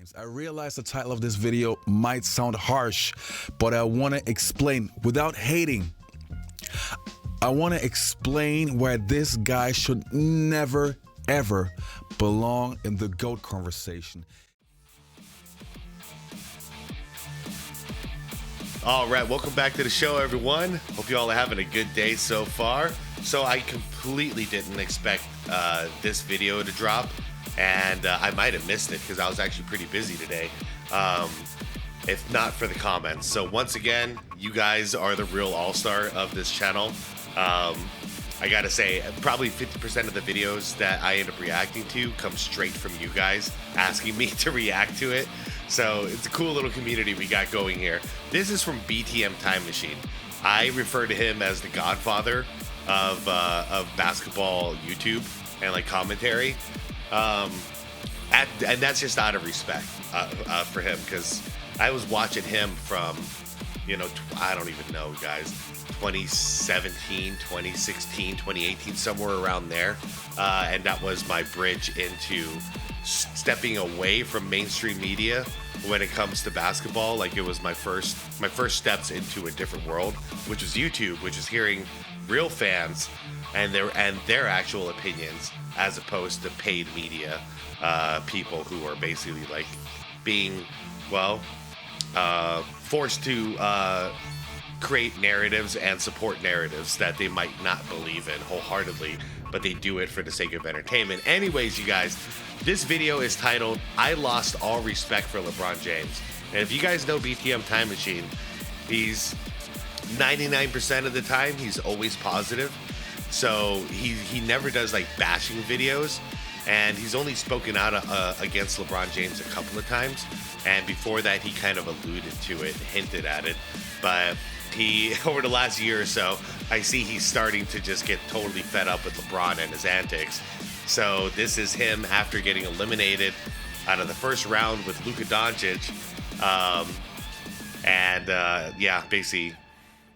James. I realize the title of this video might sound harsh, but I want to explain without hating. I want to explain why this guy should never, ever belong in the GOAT conversation. All right, welcome back to the show, everyone. Hope you all are having a good day so far. So I completely didn't expect this video to drop, and I might have missed it because I was actually pretty busy today, if not for the comments. So once again, you guys are the real all-star of this channel. I gotta say, probably 50% of the videos that I end up reacting to come straight from you guys asking me to react to it. So it's a cool little community we got going here. This is from BTM Time Machine. I refer to him as the godfather of basketball YouTube and like commentary. And that's just out of respect for him, because I was watching him from, you know, I don't even know, guys, 2017, 2016, 2018, somewhere around there. And that was my bridge into stepping away from mainstream media when it comes to basketball. Like, it was my first steps into a different world, which was YouTube, which is hearing real fans and their actual opinions, as opposed to paid media people who are basically like being, well, forced to create narratives and support narratives that they might not believe in wholeheartedly, but they do it for the sake of entertainment. Anyways, you guys, this video is titled, "I Lost All Respect for LeBron James." And if you guys know BTM Time Machine, he's 99% of the time, he's always positive. So he never does like bashing videos, and he's only spoken out against LeBron James a couple of times. And before that, he kind of alluded to it, hinted at it. But he, over the last year or so, I see he's starting to just get totally fed up with LeBron and his antics. So this is him after getting eliminated out of the first round with Luka Doncic. Yeah, basically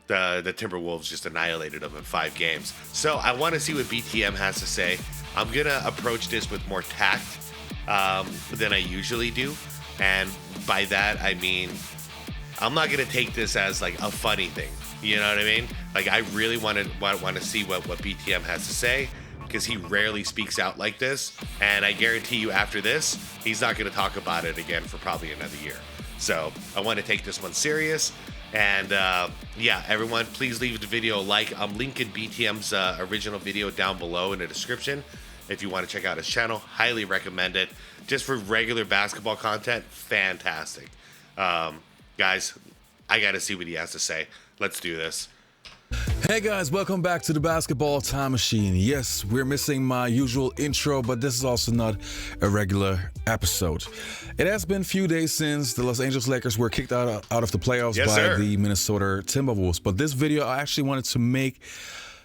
the Timberwolves just annihilated him in 5 games. So I want to see what BTM has to say. I'm going to approach this with more tact than I usually do. And by that, I mean, I'm not going to take this as like a funny thing. You know what I mean? Like, I really want to see what BTM has to say, because he rarely speaks out like this. And I guarantee you, after this, he's not going to talk about it again for probably another year. So I want to take this one serious. And yeah, everyone, please leave the video a like. I'm linking BTM's original video down below in the description. If you want to check out his channel, highly recommend it. Just for regular basketball content, fantastic. Guys, I got to see what he has to say. Let's do this. Hey guys, welcome back to the Basketball Time Machine. Yes, we're missing my usual intro, but this is also not a regular episode. It has been a few days since the Los Angeles Lakers were kicked out of the playoffs by the Minnesota Timberwolves. But this video I actually wanted to make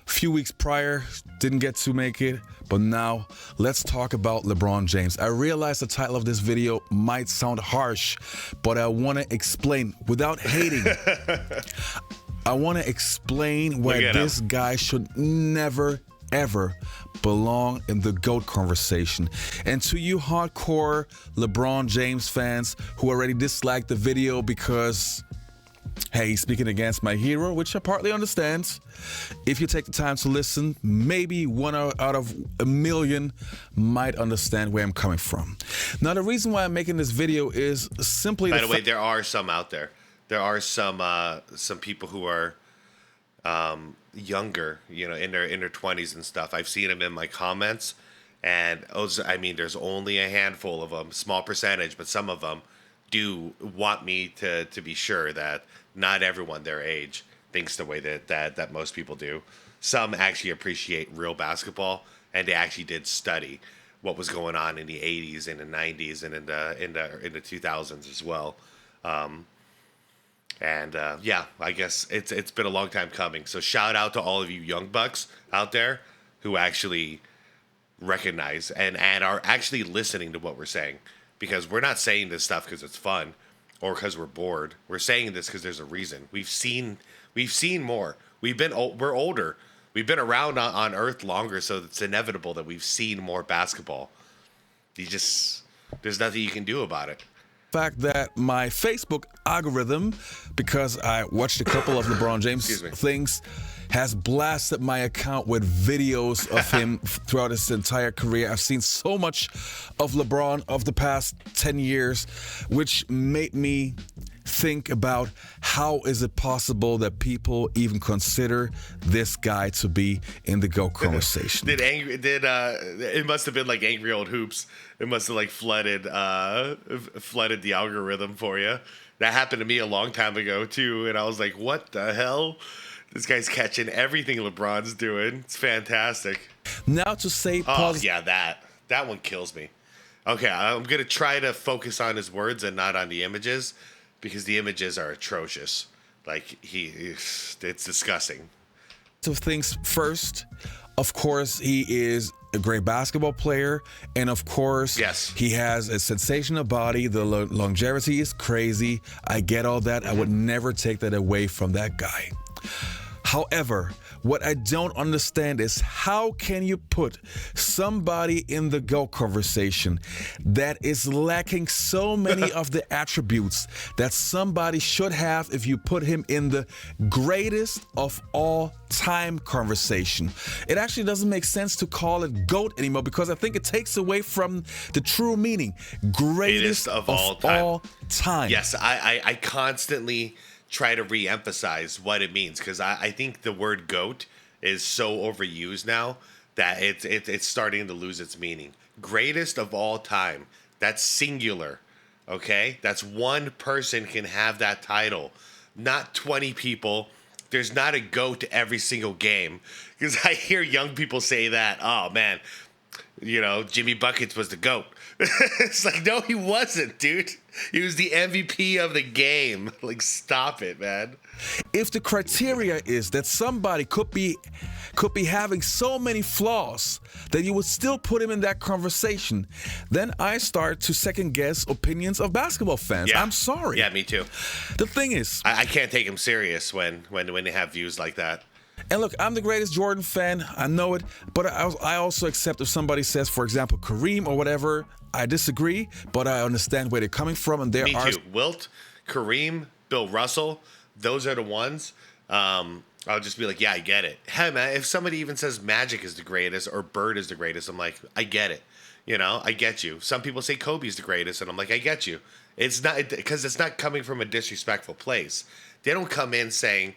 a few weeks prior, didn't get to make it. But now let's talk about LeBron James. I realize the title of this video might sound harsh, but I want to explain without hating. I want to explain why this guy should never, ever belong in the GOAT conversation. And to you hardcore LeBron James fans who already disliked the video because, hey, he's speaking against my hero, which I partly understand. If you take the time to listen, maybe 1 out of a million might understand where I'm coming from. Now, the reason why I'm making this video is simply... By the way, there are some out there. There are some people who are younger, you know, in their 20s and stuff. I've seen them in my comments, and I mean, there's only a handful of them, small percentage, but some of them do want me to be sure that not everyone their age thinks the way that most people do. Some actually appreciate real basketball, and they actually did study what was going on in the 80s and the 90s and in the 2000s as well. Yeah, I guess it's been a long time coming. So shout out to all of you young bucks out there who actually recognize and are actually listening to what we're saying, because we're not saying this stuff because it's fun or because we're bored. We're saying this because there's a reason. We've seen more. We're older. We've been around on Earth longer, so it's inevitable that we've seen more basketball. There's nothing you can do about it. Fact that my Facebook algorithm, because I watched a couple of LeBron James things, has blasted my account with videos of him throughout his entire career. I've seen so much of LeBron of the past 10 years, which made me think about how is it possible that people even consider this guy to be in the GOAT conversation. It must have been like Angry Old Hoops. It must have like flooded the algorithm for you. That happened to me a long time ago too, and I was like, what the hell? This guy's catching everything LeBron's doing. It's fantastic. Now to say that one kills me. Okay, I'm gonna try to focus on his words and not on the images, because the images are atrocious. Like it's disgusting. So things first, of course, he is a great basketball player, and of course, yes, he has a sensational body. The longevity is crazy. I get all that. I would never take that away from that guy. However, what I don't understand is how can you put somebody in the GOAT conversation that is lacking so many of the attributes that somebody should have if you put him in the greatest of all time conversation. It actually doesn't make sense to call it GOAT anymore, because I think it takes away from the true meaning. Greatest of all time. Yes, I constantly try to re-emphasize what it means, because I think the word GOAT is so overused now that it's starting to lose its meaning. Greatest of all time. That's singular, okay? That's one person can have that title, not 20 people. There's not a GOAT to every single game, because I hear young people say that. Oh, man, Jimmy Buckets was the GOAT. It's like, no, he wasn't, dude. He was the MVP of the game. Like, stop it, man. If the criteria is that somebody could be having so many flaws that you would still put him in that conversation, then I start to second guess opinions of basketball fans. Yeah. I'm sorry. Yeah, me too. The thing is, I can't take him serious when they have views like that. And look, I'm the greatest Jordan fan. I know it. But I also accept if somebody says, for example, Kareem or whatever. I disagree, but I understand where they're coming from. And Me too. Wilt, Kareem, Bill Russell, those are the ones. I'll just be like, yeah, I get it. Hey, man, if somebody even says Magic is the greatest or Bird is the greatest, I'm like, I get it. I get you. Some people say Kobe's the greatest, and I'm like, I get you. It's not, because it's not coming from a disrespectful place. They don't come in saying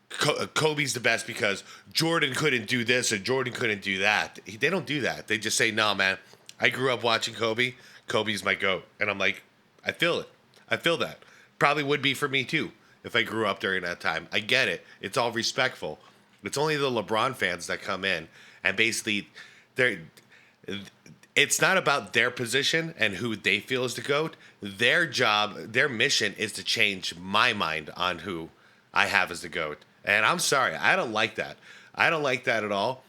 Kobe's the best because Jordan couldn't do this or Jordan couldn't do that. They don't do that. They just say, no, man, I grew up watching Kobe. Kobe's my GOAT. And I'm like, I feel it. I feel that. Probably would be for me too if I grew up during that time. I get it. It's all respectful. It's only the LeBron fans that come in and basically it's not about their position and who they feel is the GOAT. Their job, their mission is to change my mind on who I have as the GOAT. And I'm sorry, I don't like that. I don't like that at all.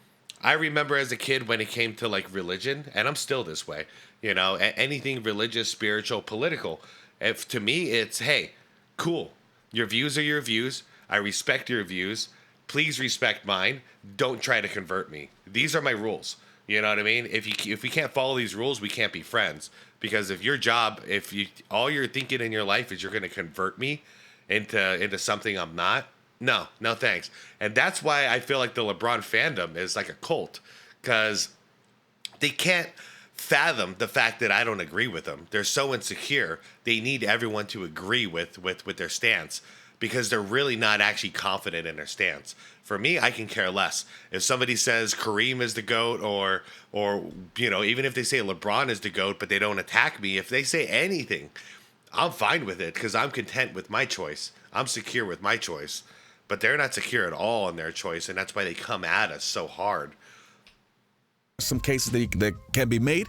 I remember as a kid when it came to like religion, and I'm still this way, anything religious, spiritual, political. If to me, it's, hey, cool. Your views are your views. I respect your views. Please respect mine. Don't try to convert me. These are my rules. You know what I mean? If we can't follow these rules, we can't be friends. Because if all you're thinking in your life is you're going to convert me into something I'm not, no thanks. And that's why I feel like the LeBron fandom is like a cult, because they can't fathom the fact that I don't agree with them. They're so insecure. They need everyone to agree with their stance, because they're really not actually confident in their stance. For me, I can care less. If somebody says Kareem is the GOAT or even if they say LeBron is the GOAT, but they don't attack me, if they say anything, I'm fine with it, because I'm content with my choice. I'm secure with my choice. But they're not secure at all in their choice, and that's why they come at us so hard. Some cases that can be made.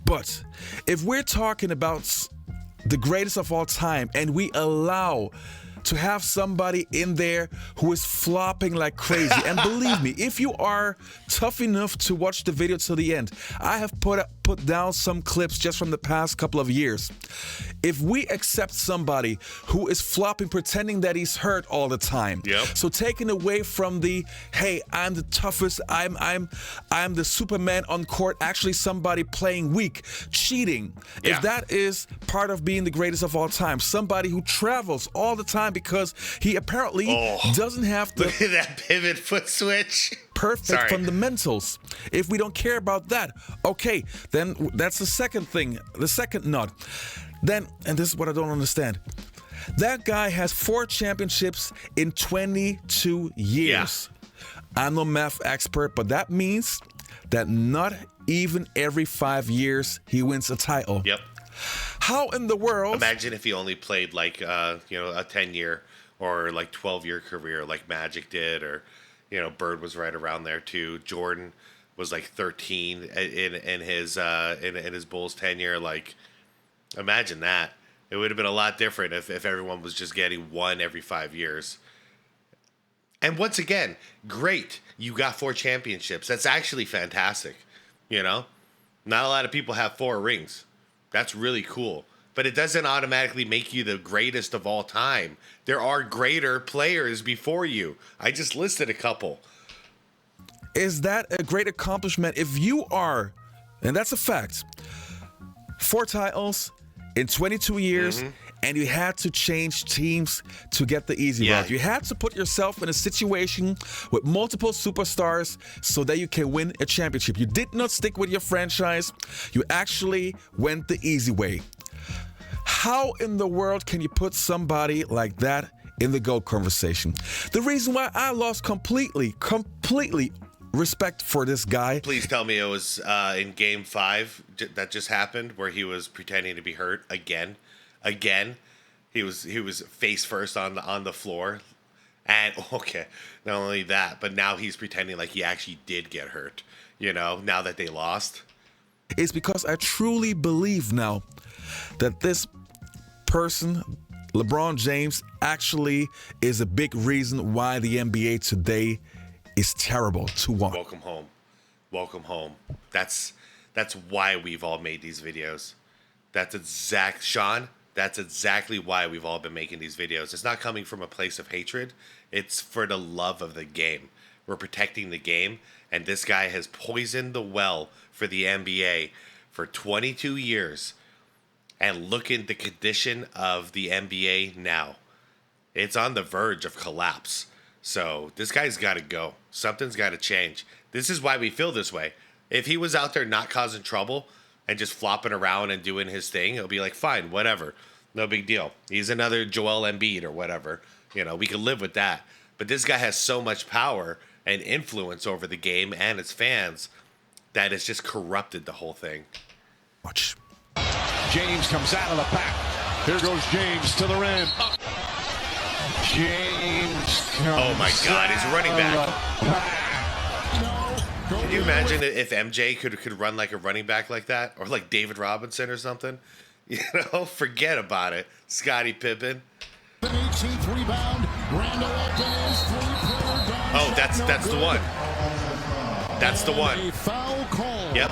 But if we're talking about the greatest of all time and we allow to have somebody in there who is flopping like crazy. And believe me, if you are tough enough to watch the video till the end, I have put down some clips just from the past couple of years. If we accept somebody who is flopping, pretending that he's hurt all the time, so taking away from the, hey, I'm the toughest, I'm the Superman on court, actually somebody playing weak, cheating. If that is part of being the greatest of all time, somebody who travels all the time because he apparently doesn't have to. Look at that pivot foot switch. Perfect fundamentals. If we don't care about that, okay, then that's the second thing, the second nut. Then, and this is what I don't understand, that guy has 4 championships in 22 years. I'm no math expert, but that means that not even every 5 years he wins a title. How in the world? Imagine if he only played like a 10-year or like 12-year career like Magic did, or Bird was right around there too. Jordan was like 13 in his Bulls tenure. Like, imagine that. It would have been a lot different if everyone was just getting one every 5 years. And once again, great. You got 4 championships. That's actually fantastic. Not a lot of people have 4 rings. That's really cool. But it doesn't automatically make you the greatest of all time. There are greater players before you. I just listed a couple. Is that a great accomplishment if you are, and that's a fact, 4 titles in 22 years, and you had to change teams to get the easy route. You had to put yourself in a situation with multiple superstars so that you can win a championship. You did not stick with your franchise. You actually went the easy way. How in the world can you put somebody like that in the GOAT conversation? The reason why I lost completely respect for this guy. Please tell me it was in Game 5 that just happened, where he was pretending to be hurt again. He was face first on the floor, and not only that, but now he's pretending like he actually did get hurt. Now that they lost. It's because I truly believe now that this person, LeBron James, actually is a big reason why the NBA today is terrible to watch. Welcome home. That's why we've all made these videos. That's exactly why we've all been making these videos. It's not coming from a place of hatred. It's for the love of the game. We're protecting the game, and this guy has poisoned the well for the NBA for 22 years. And look at the condition of the NBA now. It's on the verge of collapse. So this guy's got to go. Something's got to change. This is why we feel this way. If he was out there not causing trouble and just flopping around and doing his thing, it'll be like, fine, whatever. No big deal. He's another Joel Embiid or whatever. We can live with that. But this guy has so much power and influence over the game and its fans that it's just corrupted the whole thing. Watch. James comes out of the pack. Here goes James to the rim. James comes Oh my God, he's running back. Can you imagine if MJ could run like a running back like that? Or like David Robinson or something? Forget about it. Scottie Pippen. Oh, that's the one. That's the one. Yep.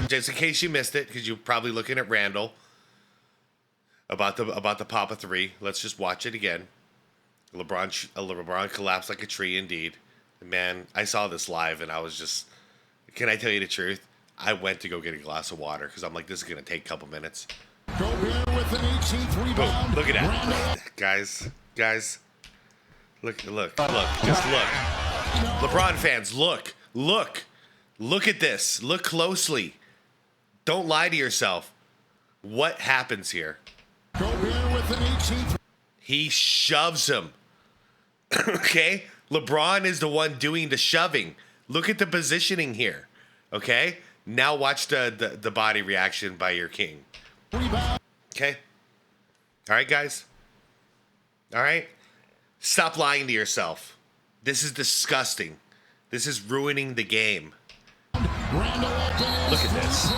Just in case you missed it, because you're probably looking at Randall about the Papa 3. Let's just watch it again. LeBron collapsed like a tree, indeed. Man, I saw this live, and I was just. Can I tell you the truth? I went to go get a glass of water because I'm like, this is gonna take a couple minutes. Boom, look at that, guys. Look, just look. LeBron fans, look at this. Look closely. Don't lie to yourself. What happens here? He shoves him. Okay? LeBron is the one doing the shoving. Look at the positioning here. Okay? Now watch the body reaction by your king. Okay? All right, guys? All right? Stop lying to yourself. This is disgusting. This is ruining the game. Look at this.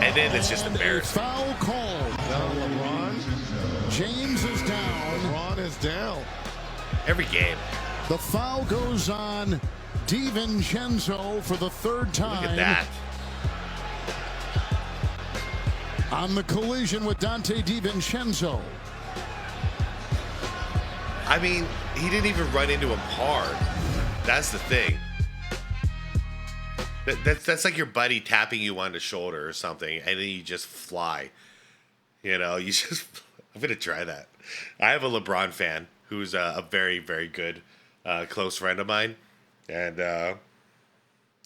And it in, it's just embarrassing. Foul call. Now LeBron. James is down. LeBron is down. Every game. The foul goes on DiVincenzo for the third time. Look at that. On the collision with Dante DiVincenzo. I mean, he didn't even run into him hard. That's the thing. That's like your buddy tapping you on the shoulder or something, and then you just fly. You know, you just... I'm going to try that. I have a LeBron fan who's a very, very good close friend of mine. And I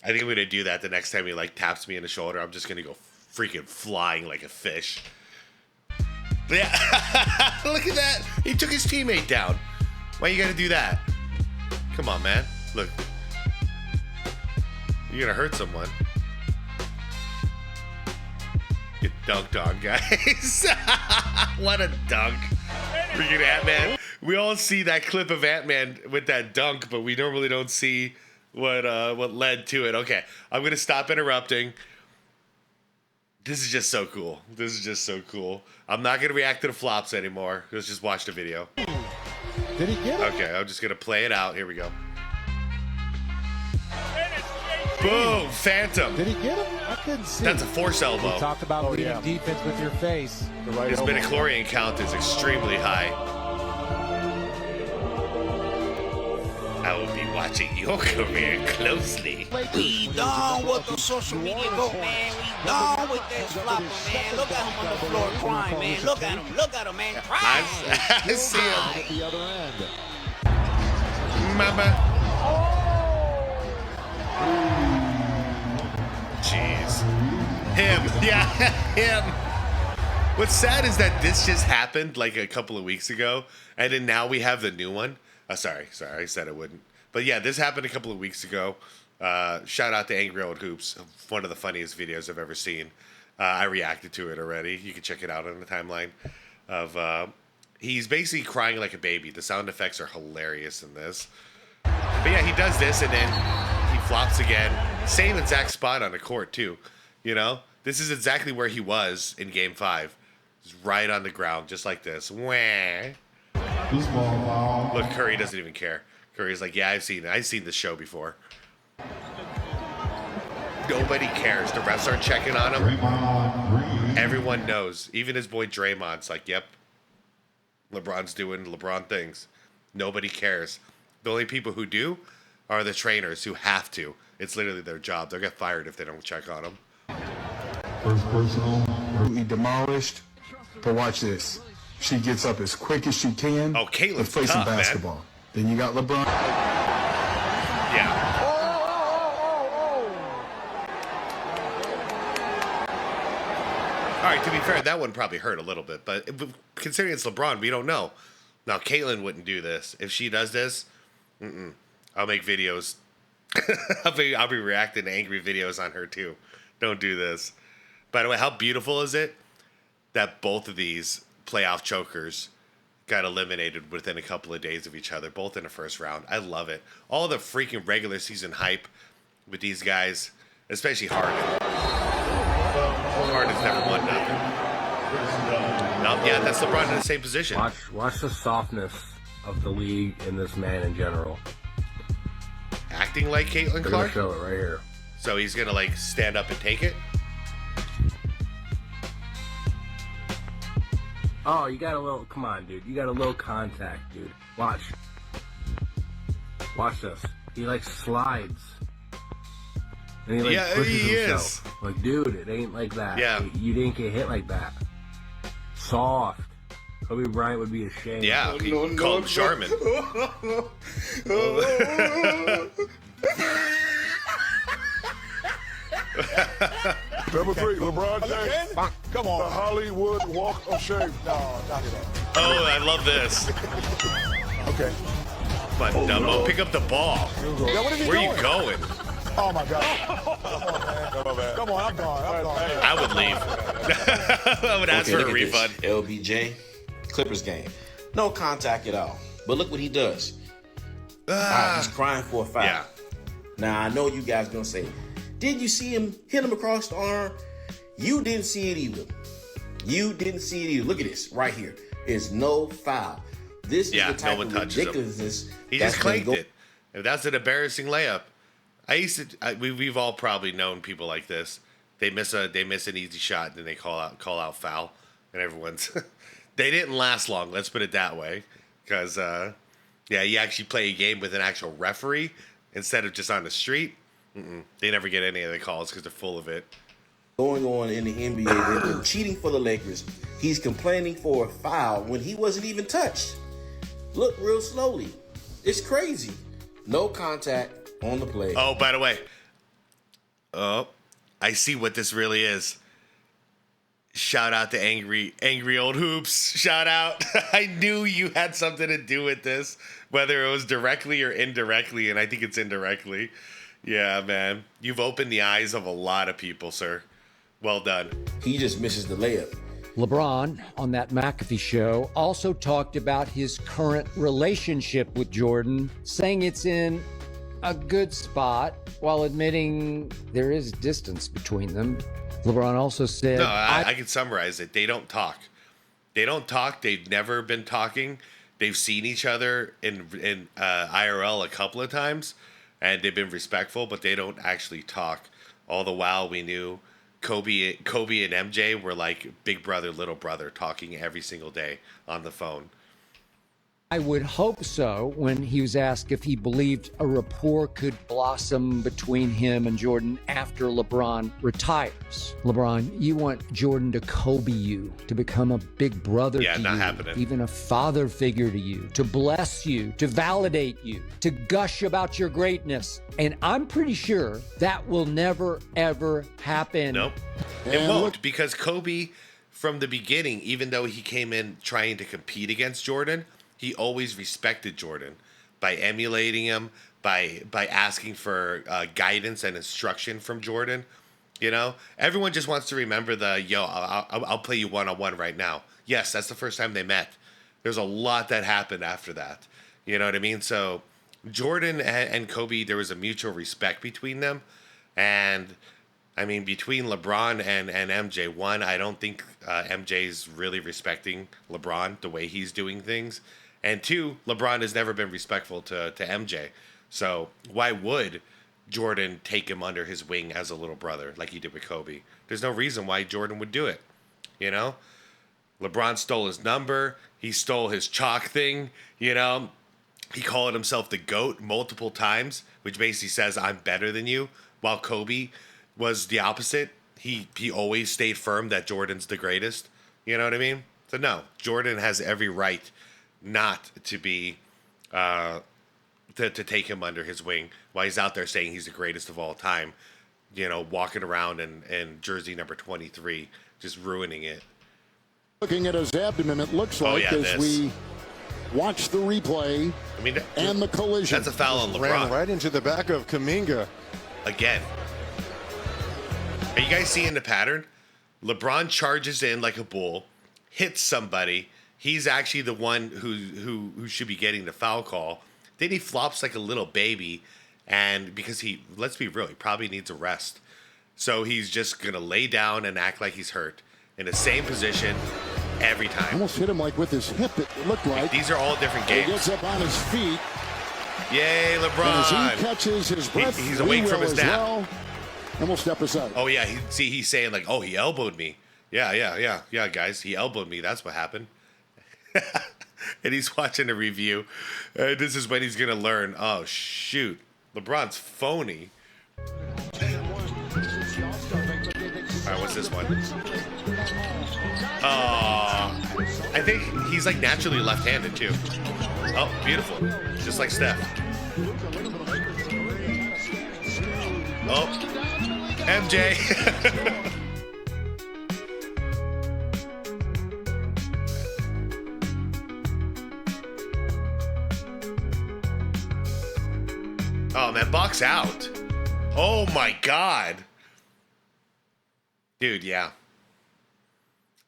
think I'm going to do that the next time he, like, taps me in the shoulder. I'm just going to go freaking flying like a fish. Yeah. Look at that. He took his teammate down. Why you got to do that? Come on, man. Look. You're going to hurt someone. Get dunked on, guys. What a dunk. Freaking Ant-Man. We all see that clip of Ant-Man with that dunk, but we normally don't see what led to it. Okay, I'm going to stop interrupting. This is just so cool. This is just so cool. I'm not going to react to the flops anymore. Let's just watch the video. Did he get it? Okay, I'm just going to play it out. Here we go. Boom, Phantom. Did he get him? I couldn't see. That's a force elbow. We talked about leading defense with your face. His midichlorian count is extremely high. I will be watching your career closely. We done with the social media go, man. We done with that flopper, man. Look at him on the floor crying, man. Look at him. Look at him, man. Crying. I see him. At the other end. Mama. Jeez. Him. Yeah, him. What's sad is that this just happened like a couple of weeks ago, and then now we have the new one. Sorry, I said I wouldn't. But yeah, this happened a couple of weeks ago. Shout out to Angry Old Hoops, one of the funniest videos I've ever seen. I reacted to it already. You can check it out on the timeline. He's basically crying like a baby. The sound effects are hilarious in this. But yeah, he does this, and then he flops again. Same exact spot on the court, too. You know? This is exactly where he was in Game 5. He's right on the ground, just like this. Wah. Look, Curry doesn't even care. Curry's like, yeah, I've seen this show before. Nobody cares. The refs aren't checking on him. Everyone knows. Even his boy Draymond's like, yep, LeBron's doing LeBron things. Nobody cares. The only people who do are the trainers who have to. It's literally their job. They'll get fired if they don't check on him. First personal. He demolished. But watch this. She gets up as quick as she can. Oh, Caitlyn's Let's play some tough, basketball. man. Then you got LeBron. Yeah. All right, to be fair, that one probably hurt a little bit, but considering it's LeBron, we don't know. Now, Caitlyn wouldn't do this. If she does this, I'll make videos. I'll be reacting to angry videos on her, too. Don't do this. By the way, how beautiful is it that both of these playoff chokers got eliminated within a couple of days of each other, both in the first round? I love it. All the freaking regular season hype with these guys, especially Harden. Harden's never won nothing. No, yeah, that's LeBron in the same position. Watch the softness of the league and this man in general. Acting like Caitlyn They're Clark? gonna show it right here. So he's going to, like, stand up and take it? Oh, you got a little, come on, dude. You got a little contact, dude. Watch this. He, like, slides. And he, like, Yeah, pushes he himself. is. Like, dude, it ain't like that. Yeah. You didn't get hit like that. Soft. Kobe Bryant would be ashamed. Yeah, he called him Charmin. Number 3, LeBron James. Come on. The Hollywood Walk of Shame. No, knock it off. Oh, I love this. Okay. Come on, Dumbo, pick up the ball. Yeah, what is he Where doing? are you going? Oh, my God. Come on, I'm gone. I would leave. I would ask for a refund. LBJ, Clippers game. No contact at all. But look what he does. He's crying for a foul. Yeah. Now, I know you guys going to say, didn't you see him hit him across the arm? You didn't see it either. You didn't see it either. Look at this right here. It's no foul. This is the type of ridiculousness. He just claimed it. If that's an embarrassing layup. We've all probably known people like this. They miss an easy shot, and then they call out foul, and everyone's they didn't last long. Let's put it that way, because you actually play a game with an actual referee instead of just on the street. They never get any of the calls because they're full of it. Going on in the NBA, they've been cheating for the Lakers. He's complaining for a foul when he wasn't even touched. Look real slowly. It's crazy. No contact on the play. Oh, by the way. Oh, I see what this really is. Shout out to angry old hoops. Shout out. I knew you had something to do with this, whether it was directly or indirectly, and I think it's indirectly. Yeah, man. You've opened the eyes of a lot of people, sir. Well done. He just misses the layup. LeBron, on that McAfee show, also talked about his current relationship with Jordan, saying it's in a good spot while admitting there is distance between them. LeBron also said... No, I can summarize it. They don't talk. They don't talk. They've never been talking. They've seen each other in IRL a couple of times, and they've been respectful, but they don't actually talk. All the while, we knew Kobe and MJ were like big brother, little brother, talking every single day on the phone. I would hope so when he was asked if he believed a rapport could blossom between him and Jordan after LeBron retires. LeBron, you want Jordan to Kobe you, to become a big brother to not you, happening. Even a father figure to you, to bless you, to validate you, to gush about your greatness. And I'm pretty sure that will never, ever happen. Nope. It won't, because Kobe, from the beginning, even though he came in trying to compete against Jordan, he always respected Jordan by emulating him, by asking for guidance and instruction from Jordan. You know, everyone just wants to remember I'll play you one-on-one right now. Yes, that's the first time they met. There's a lot that happened after that. You know what I mean? So Jordan and Kobe, there was a mutual respect between them. And I mean, between LeBron and MJ, one, I don't think MJ's really respecting LeBron the way he's doing things. And two, LeBron has never been respectful to MJ. So why would Jordan take him under his wing as a little brother like he did with Kobe? There's no reason why Jordan would do it. You know? LeBron stole his number. He stole his chalk thing. You know? He called himself the GOAT multiple times, which basically says, I'm better than you. While Kobe was the opposite. He always stayed firm that Jordan's the greatest. You know what I mean? So no, Jordan has every right not to be to take him under his wing while he's out there saying he's the greatest of all time, you know, walking around in jersey number 23, just ruining it. Looking at his abdomen, it looks like we watch the replay. I mean, and the collision. That's a foul on LeBron. Ran right into the back of Kuminga. Again. Are you guys seeing the pattern? LeBron charges in like a bull, hits somebody. He's actually the one who should be getting the foul call. Then he flops like a little baby, and because let's be real, he probably needs a rest. So he's just going to lay down and act like he's hurt in the same position every time. Almost hit him like with his hip, it looked like. These are all different games. He gets up on his feet. Yay, LeBron. And as he catches his breath, he's awake from his nap. Well, and we'll step aside. Oh, yeah. He's saying like, oh, he elbowed me. Yeah, guys. He elbowed me. That's what happened. And he's watching a review. This is when he's going to learn, oh, shoot. LeBron's phony. All right, what's this one? I think he's like naturally left-handed, too. Oh, beautiful. Just like Steph. Oh, MJ. Oh, man, box out. Oh, my God. Dude, yeah.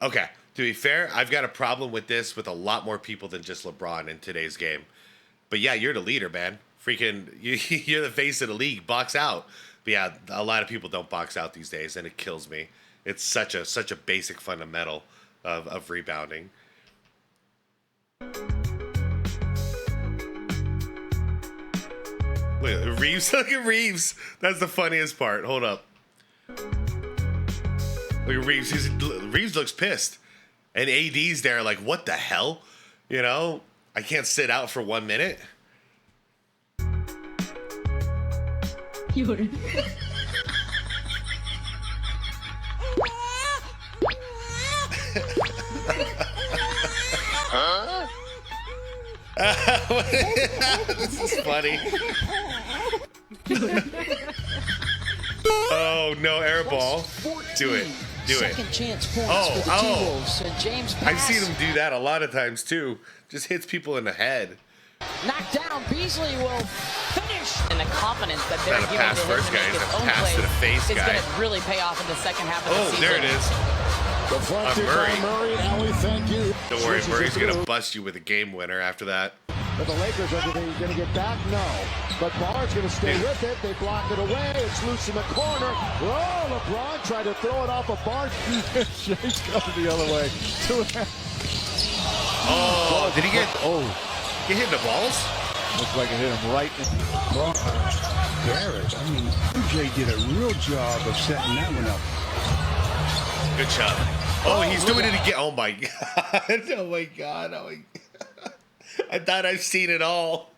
Okay, to be fair, I've got a problem with this with a lot more people than just LeBron in today's game. But yeah, you're the leader, man. Freaking, you're the face of the league. Box out. But yeah, a lot of people don't box out these days, and it kills me. It's such a basic fundamental of rebounding. Look at Reeves. Look at Reeves. That's the funniest part. Hold up. Look at Reeves. Reeves looks pissed. And AD's there like, what the hell? You know, I can't sit out for 1 minute. Jordan. Huh? This is funny. Oh no, air ball. Do it. Do it. Second chance points for the T-Wolves. And James pass. I've seen him do that a lot of times too. Just hits people in the head. Knocked down. Beasley will finish. And the confidence that they're Not a giving pass to him first to guy, make he's his a own pass plays to the face is guy. going to really pay off in the second half of the season. There it is. Deflected Murray. by Murray. Ellie, thank you. Don't worry, Murray's gonna bust you with a game winner after that. But the Lakers are going to get back? No. But Barr's going to stay with it. They block it away. It's loose in the corner. Oh, LeBron tried to throw it off a bar. Shay's coming the other way. Oh, did he get? Oh, get hit in the balls? Looks like it hit him right in. Garrett, I mean, MJ did a real job of setting that one up. Good job. Oh, he's doing it again. Oh my god. Oh my god. Oh my god. I thought I've seen it all.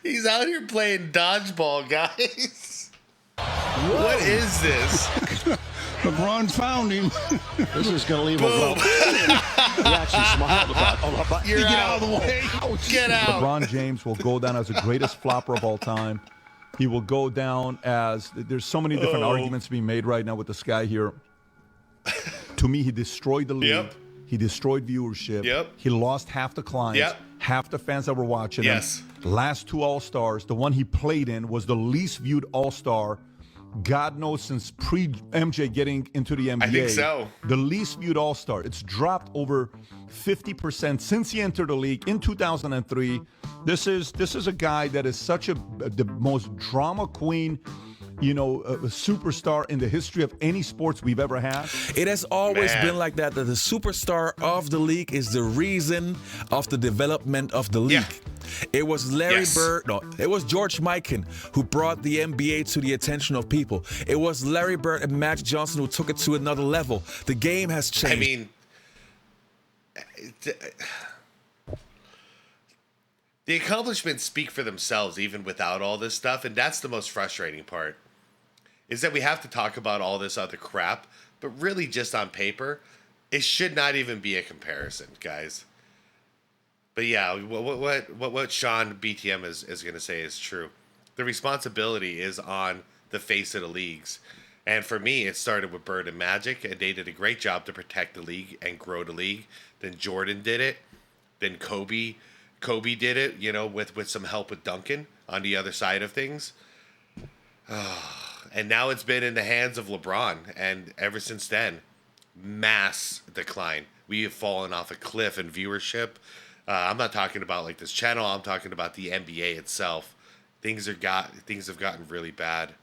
He's out here playing dodgeball, guys. What is this? LeBron found him. This is going to leave LeBron. He actually smiled about You're Get out. out of the way. Get out. LeBron James will go down as the greatest flopper of all time. He will go down as, there's so many different arguments being made right now with this guy here. To me, he destroyed the league. Yep. He destroyed viewership. Yep. He lost half the clients, Yep. half the fans that were watching Yes. him. Last two All-Stars, the one he played in was the least viewed All-Star, God knows, since pre-MJ getting into the NBA. I think so. The least viewed All-Star. It's dropped over 50% since he entered the league in 2003. This is a guy that is such the most drama queen, a superstar in the history of any sports we've ever had. It has always been like that the superstar of the league is the reason of the development of the league. Yeah. It was Larry Yes. Bird. No, it was George Mikan who brought the NBA to the attention of people. It was Larry Bird and Magic Johnson who took it to another level. The game has changed. I mean, the accomplishments speak for themselves even without all this stuff, and that's the most frustrating part. Is that we have to talk about all this other crap, but really just on paper, it should not even be a comparison, guys. But yeah, what Sean BTM is going to say is true. The responsibility is on the face of the leagues. And for me, it started with Bird and Magic, and they did a great job to protect the league and grow the league. Then Jordan did it. Then Kobe did it, with some help with Duncan on the other side of things. And now it's been in the hands of LeBron. And ever since then, mass decline. We have fallen off a cliff in viewership. I'm not talking about like this channel. I'm talking about the NBA itself. Things have gotten really bad.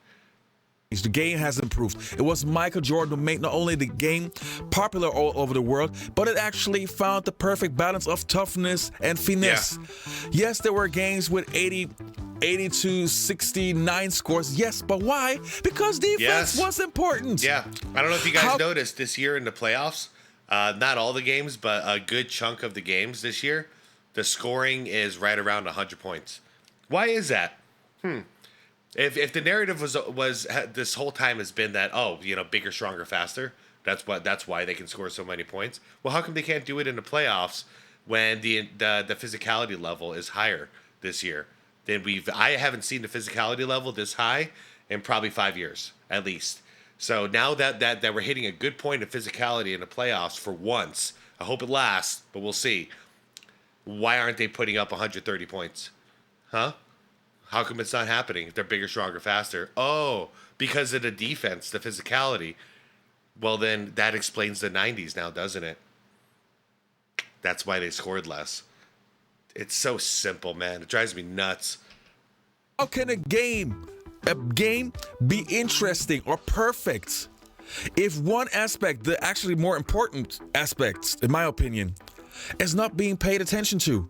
The game has improved. It was Michael Jordan who made not only the game popular all over the world, but it actually found the perfect balance of toughness and finesse. Yeah. Yes, there were games with 82, 69 scores. Yes, but why? Because defense was important. Yeah. I don't know if you guys noticed this year in the playoffs, not all the games, but a good chunk of the games this year, the scoring is right around 100 points. Why is that? If the narrative was this whole time has been that, bigger, stronger, faster, that's why they can score so many points. Well, how come they can't do it in the playoffs when the physicality level is higher this year than I haven't seen the physicality level this high in probably 5 years at least. So now that we're hitting a good point of physicality in the playoffs for once, I hope it lasts, but we'll see. Why aren't they putting up 130 points? Huh? How come it's not happening? They're bigger, stronger, faster. Oh, because of the defense, the physicality. Well, then that explains the 90s now, doesn't it? That's why they scored less. It's so simple, man. It drives me nuts. How can a game be interesting or perfect If one aspect, the actually more important aspect, in my opinion, is not being paid attention to,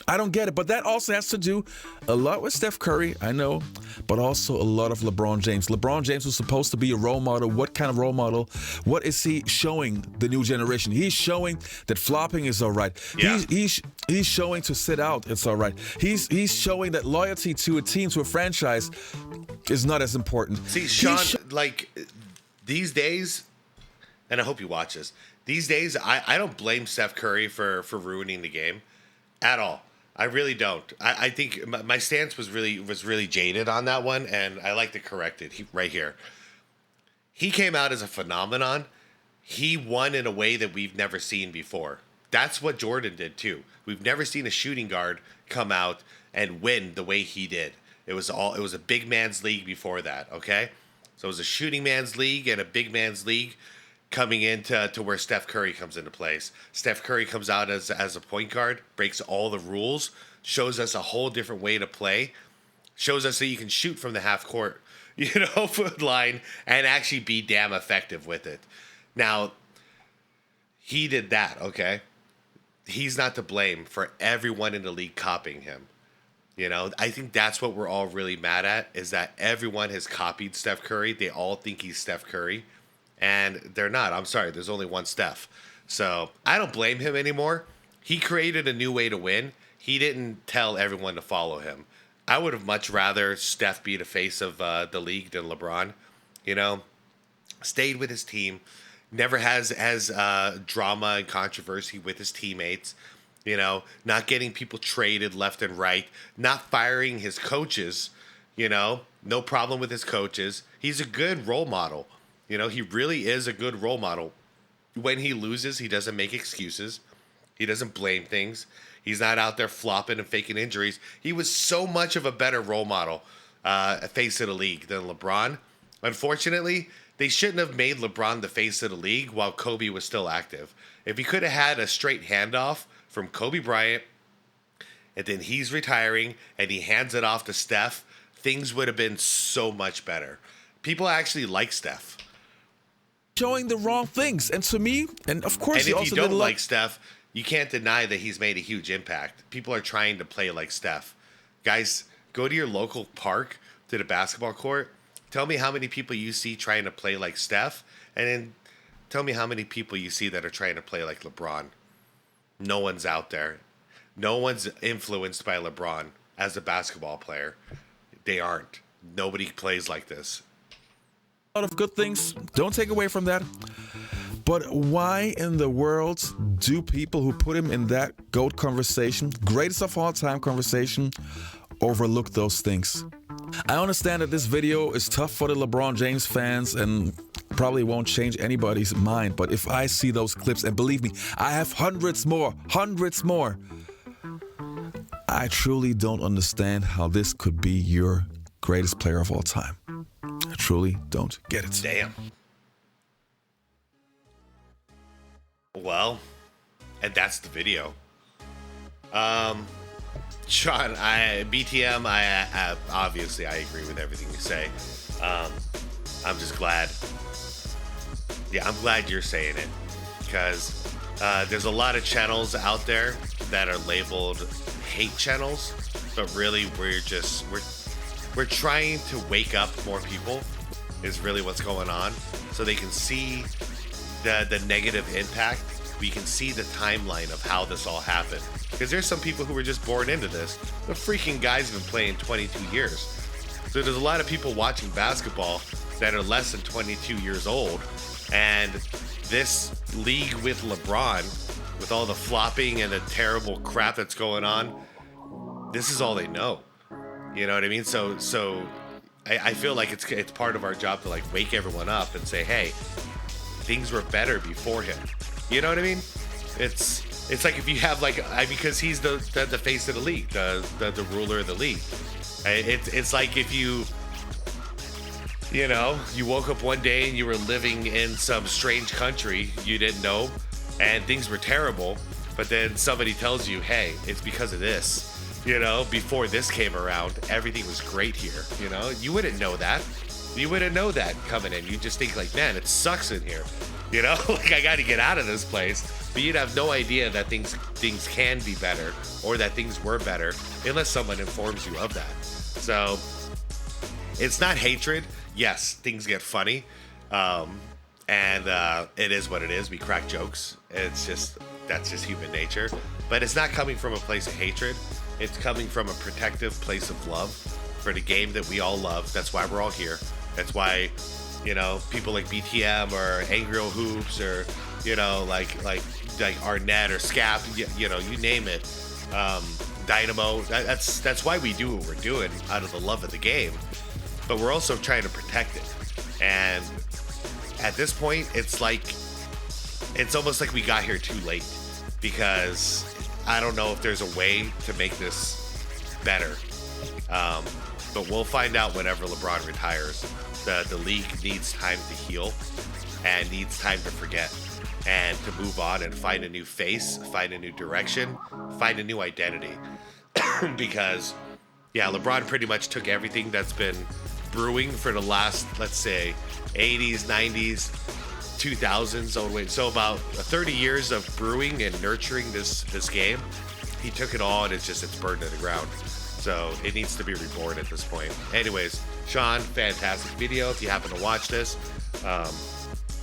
I don't get it. But that also has to do a lot with Steph Curry, I know, but also a lot of LeBron James. LeBron James was supposed to be a role model. What kind of role model? What is he showing the new generation? He's showing that flopping is all right. Yeah. He's showing to sit out, it's all right. He's showing that loyalty to a team, to a franchise, is not as important. See, Sean, like these days, and I hope you watch this, these days, I don't blame Steph Curry for ruining the game at all. I really don't. I think my stance was really jaded on that one, and I like to correct it right here. He came out as a phenomenon. He won in a way that we've never seen before. That's what Jordan did too. We've never seen a shooting guard come out and win the way he did. It was a big man's league before that, okay? So it was a shooting man's league and a big man's league coming into where Steph Curry comes into place. Steph Curry comes out as a point guard, breaks all the rules, shows us a whole different way to play, shows us that you can shoot from the half court, line, and actually be damn effective with it. Now, he did that, okay? He's not to blame for everyone in the league copying him. I think that's what we're all really mad at, is that everyone has copied Steph Curry. They all think he's Steph Curry. And they're not. I'm sorry. There's only one Steph. So I don't blame him anymore. He created a new way to win. He didn't tell everyone to follow him. I would have much rather Steph be the face of the league than LeBron. Stayed with his team. Never has drama and controversy with his teammates. Not getting people traded left and right. Not firing his coaches. No problem with his coaches. He's a good role model. He really is a good role model. When he loses, he doesn't make excuses. He doesn't blame things. He's not out there flopping and faking injuries. He was so much of a better role model, face of the league, than LeBron. Unfortunately, they shouldn't have made LeBron the face of the league while Kobe was still active. If he could have had a straight handoff from Kobe Bryant, and then he's retiring, and he hands it off to Steph, things would have been so much better. People actually like Steph. Showing the wrong things, and to me, and of course, and if you don't like Steph, you can't deny that he's made a huge impact. People are trying to play like Steph. Guys, go to your local park, to the basketball court. Tell me how many people you see trying to play like Steph, and then tell me how many people you see that are trying to play like LeBron. No one's out there. No one's influenced by LeBron as a basketball player. They aren't. Nobody plays like this. A lot of good things. Don't take away from that. But why in the world do people who put him in that GOAT conversation, greatest of all time conversation, overlook those things? I understand that this video is tough for the LeBron James fans and probably won't change anybody's mind. But if I see those clips, and believe me, I have hundreds more, I truly don't understand how this could be your greatest player of all time. I truly don't get it. Damn. Well, and that's the video. Sean, BTM, I obviously I agree with everything you say. I'm just glad. Yeah, I'm glad you're saying it, because there's a lot of channels out there that are labeled hate channels, but really we're trying to wake up more people is really what's going on, so they can see the negative impact. We can see the timeline of how this all happened, because there's some people who were just born into this. The freaking guy's been playing 22 years. So there's a lot of people watching basketball that are less than 22 years old, and this league with LeBron, with all the flopping and the terrible crap that's going on, this is all they know. You know what I mean? So I feel like it's part of our job to like wake everyone up and say, hey, things were better before him. You know what I mean? It's like if you have because he's the face of the league, the ruler of the league. It's like if you woke up one day and you were living in some strange country you didn't know, and things were terrible, but then somebody tells you, hey, it's because of this. Before this came around, everything was great here. You wouldn't know that. You wouldn't know that coming in. You just think like, man, it sucks in here. You know, like I got to get out of this place. But you'd have no idea that things can be better or that things were better unless someone informs you of that. So it's not hatred. Yes, things get funny. And it is what it is. We crack jokes. That's just human nature. But it's not coming from a place of hatred. It's coming from a protective place of love for the game that we all love. That's why we're all here. That's why, you know, people like BTM or Angry Old Hoops or, you know, like Arnett or Scap, you know, you name it. Dynamo. That's why we do what we're doing, out of the love of the game. But we're also trying to protect it. And at this point, it's almost like we got here too late, because I don't know if there's a way to make this better. But we'll find out whenever LeBron retires. The league needs time to heal and needs time to forget and to move on and find a new face, find a new direction, find a new identity. Because, yeah, LeBron pretty much took everything that's been brewing for the last, let's say, 80s, 90s, 2000s, all the way. So about 30 years of brewing and nurturing this game. He took it all and it's burned to the ground. So it needs to be reborn at this point. Anyways, Sean, fantastic video if you happen to watch this.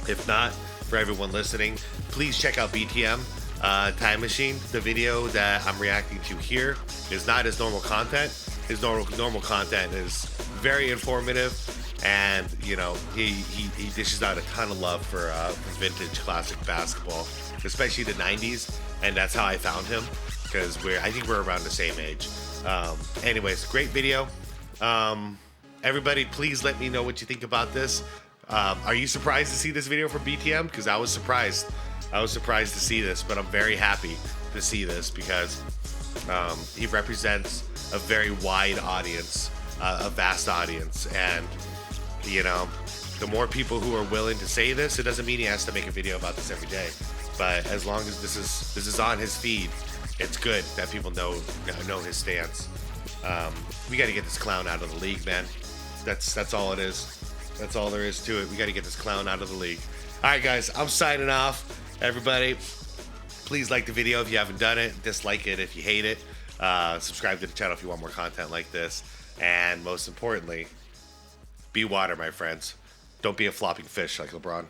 If not, for everyone listening, please check out BTM Time Machine. The video that I'm reacting to here is not his normal content. His normal content is very informative, and you know he dishes out a ton of love for vintage classic basketball, especially the 90s, and that's how I found him, because I think we're around the same age. Anyways, great video. Everybody, please let me know what you think about this. Are you surprised to see this video from BTM? Because I was surprised. I was surprised to see this, but I'm very happy to see this because he represents a very wide audience, a vast audience, and you know, the more people who are willing to say this, it doesn't mean he has to make a video about this every day. But as long as this is on his feed, it's good that people know his stance. We got to get this clown out of the league, man. That's all it is. That's all there is to it. We got to get this clown out of the league. All right, guys, I'm signing off. Everybody, please like the video if you haven't done it. Dislike it if you hate it. Subscribe to the channel if you want more content like this. And most importantly, be water, my friends. Don't be a flopping fish like LeBron.